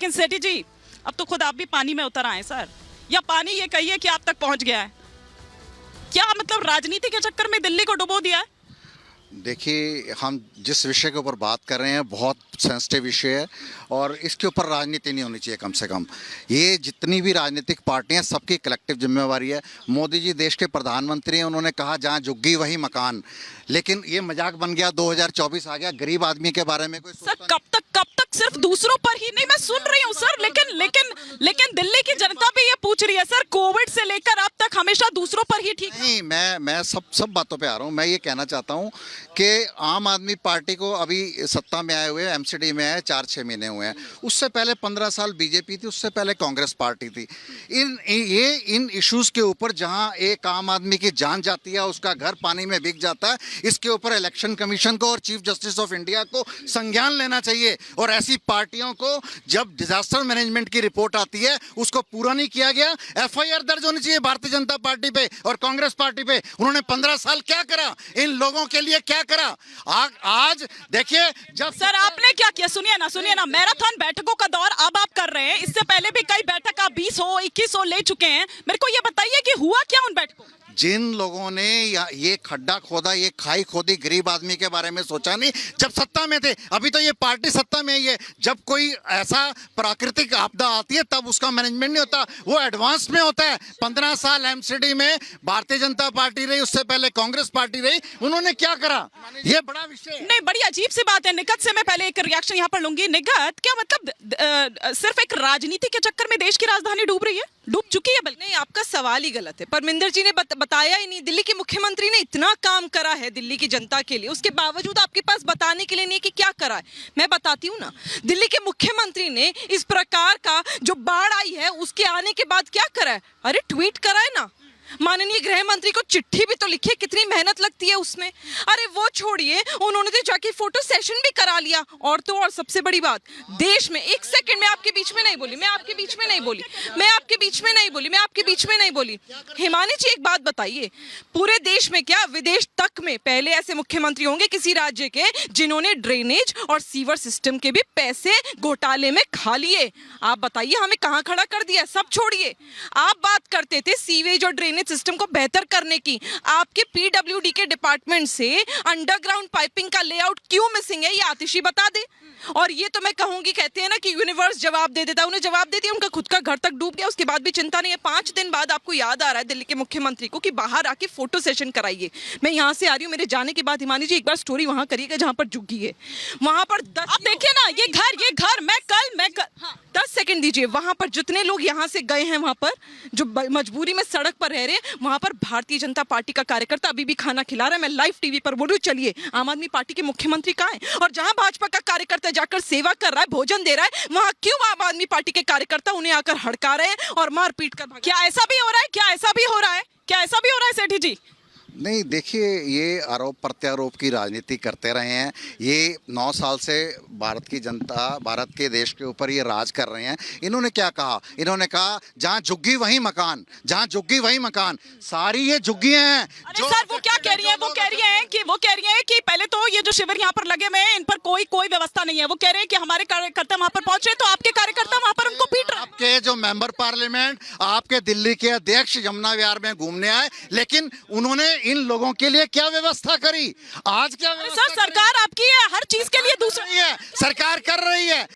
लेकिन सेठी जी अब तो खुद आप भी पानी में उतर आए सर, या पानी ये कहिए कि आप तक पहुंच गया है। क्या मतलब राजनीति के चक्कर में दिल्ली को डुबो दिया है? देखिए, हम जिस विषय के ऊपर बात कर रहे हैं बहुत सेंसिटिव विषय है और इसके ऊपर राजनीति नहीं होनी चाहिए। कम से कम ये जितनी भी राजनीतिक पार्टियां सबकी कलेक्टिव जिम्मेवारी है। मोदी जी देश के प्रधानमंत्री हैं, उन्होंने कहा जहां झुग्गी वही मकान, लेकिन ये मजाक बन गया। 2024 आ गया, गरीब आदमी के बारे में कोई सर कब तक सिर्फ दूसरों पर ही नहीं, मैं सुन रही हूँ सर, लेकिन दिल्ली की जनता भी ये पूछ रही है सर, कोविड से लेकर अब तक हमेशा दूसरों पर ही ठीक नहीं। मैं सब बातों पे आ रहा हूँ। मैं ये कहना चाहता हूँ कि आम आदमी पार्टी को अभी सत्ता में आए हुए एमसीडी में आए 4-6 महीने हुए हैं। उससे पहले 15 साल बीजेपी थी, उससे पहले कांग्रेस पार्टी थी। इन इश्यूज के ऊपर जहां एक आम आदमी की जान जाती है, उसका घर पानी में बिक जाता है, इसके ऊपर इलेक्शन कमीशन को और चीफ जस्टिस ऑफ इंडिया को संज्ञान लेना चाहिए। और ऐसी पार्टियों को जब डिजास्टर मैनेजमेंट की रिपोर्ट आती है उसको पूरा नहीं किया गया, एफआईआर दर्ज होनी चाहिए भारतीय जनता पार्टी पे और कांग्रेस पार्टी पे। उन्होंने 15 साल क्या करा, इन लोगों के लिए क्या करा? आज देखिए, जब सर आपने क्या किया, सुनिए ना, मैराथन बैठकों का दौर अब आप कर रहे हैं, इससे पहले भी कई बैठक आप 20 हो 21 हो ले चुके हैं। मेरे को ये बताइए कि हुआ क्या उन बैठकों? जिन लोगों ने ये खड्डा खोदा, ये खाई खोदी, गरीब आदमी के बारे में सोचा नहीं जब सत्ता में थे। अभी तो ये पार्टी सत्ता में ही है। जब कोई ऐसा प्राकृतिक आपदा आती है तब उसका मैनेजमेंट नहीं होता, वो एडवांस में होता है। 15 साल एमसीडी में भारतीय जनता पार्टी रही, उससे पहले कांग्रेस पार्टी रही, उन्होंने क्या करा? ये बड़ा विषय नहीं, बड़ी अजीब सी बात है। निगत से मैं पहले एक रिएक्शन यहाँ पर लूंगी। निगत, क्या मतलब सिर्फ एक राजनीति के चक्कर में देश की राजधानी डूब रही है, डूब चुकी है? बल्कि नहीं, आपका सवाल ही गलत है। परमिंदर जी ने बताया ही नहीं। दिल्ली के मुख्यमंत्री ने इतना काम करा है दिल्ली की जनता के लिए, उसके बावजूद आपके पास बताने के लिए नहीं कि क्या करा है। मैं बताती हूँ ना, दिल्ली के मुख्यमंत्री ने इस प्रकार का जो बाढ़ आई है उसके आने के बाद क्या करा है? अरे ट्वीट करा है ना, माननीय गृह मंत्री को चिट्ठी भी तो लिखी है, कितनी मेहनत लगती है उसमें। अरे वो छोड़िए, उन्होंने तो जाके फोटो सेशन भी करा लिया। और तो और सबसे बड़ी बात, देश में एक सेकंड में आपके बीच में नहीं बोली, मैं आपके बीच में नहीं बोली। हिमानी जी एक बात बताइए, पूरे देश में क्या विदेश तक में पहले ऐसे मुख्यमंत्री होंगे किसी राज्य के जिन्होंने ड्रेनेज और सीवर सिस्टम के भी पैसे घोटाले में खा लिए? आप बताइए हमें कहाँ खड़ा कर दिया? सब छोड़िए, आप बात करते थे सीवेज और ड्रेनेज सिस्टम को बेहतर करने की। आपके पीडब्ल्यूडी के डिपार्टमेंट से अंडरग्राउंड पाइपिंग का लेआउट क्यों मिसिंग है, ये आतिशी बता दे। और ये तो मैं कहूंगी, कहते हैं ना कि यूनिवर्स जवाब दे देता, उन्हें जवाब दे दिया, उनका खुद का घर तक डूब गया, उसके बाद भी चिंता नहीं है। 5 दिन बाद आपको याद आ रहा है दिल्ली के मुख्यमंत्री को कि बाहर आके फोटो सेशन कराइए। मैं यहाँ से आ रही हूँ, मेरे जाने के बाद हिमानी जी एक बार स्टोरी वहां करिएगा जहां पर झुग्गी है, वहां पर आप देखिए ना, ये घर मैं कल 10 सेकंड दीजिए, वहां पर जितने लोग यहाँ से गए हैं, वहां पर जो मजबूरी में सड़क पर रह रहे हैं, वहां पर भारतीय जनता पार्टी का कार्यकर्ता अभी भी खाना खिला रहा है। मैं लाइव टीवी पर बोल रही हूँ, चलिए आम आदमी पार्टी के मुख्यमंत्री कहाँ है? और जहां भाजपा का कार्यकर्ता जाकर सेवा कर रहा है, भोजन दे रहा है, वहां क्यों आम आदमी पार्टी के कार्यकर्ता उन्हें आकर हड़का रहे हैं और मारपीट कर? क्या ऐसा भी हो रहा है सेठी जी? नहीं, देखिए, ये आरोप प्रत्यारोप की राजनीति करते रहे हैं। ये 9 साल से भारत की जनता, भारत के देश के ऊपर ये राज कर रहे हैं। इन्होंने क्या कहा? इन्होंने कहा जहां झुग्गी वही मकान। सारी ये झुग्गियां हैं। अरे सर वो क्या कह रही हैं? वो कह रही हैं कि पहले तो ये जो शिविर यहाँ पर लगे हुए हैं, इन पर कोई व्यवस्था नहीं है। वो कह रहे हैं कि हमारे कार्यकर्ता वहां पर पहुंच रहे हैं, तो आपके कार्यकर्ता वहां पर उनको पीट रहे हैं। आपके जो मेंबर पार्लियामेंट, आपके दिल्ली के अध्यक्ष यमुना विहार में घूमने आए, लेकिन उन्होंने इन लोगों के लिए क्या व्यवस्था करी? आज क्या सर सरकार आपकी है, हर चीज के लिए दूसरा सरकार कर रही है।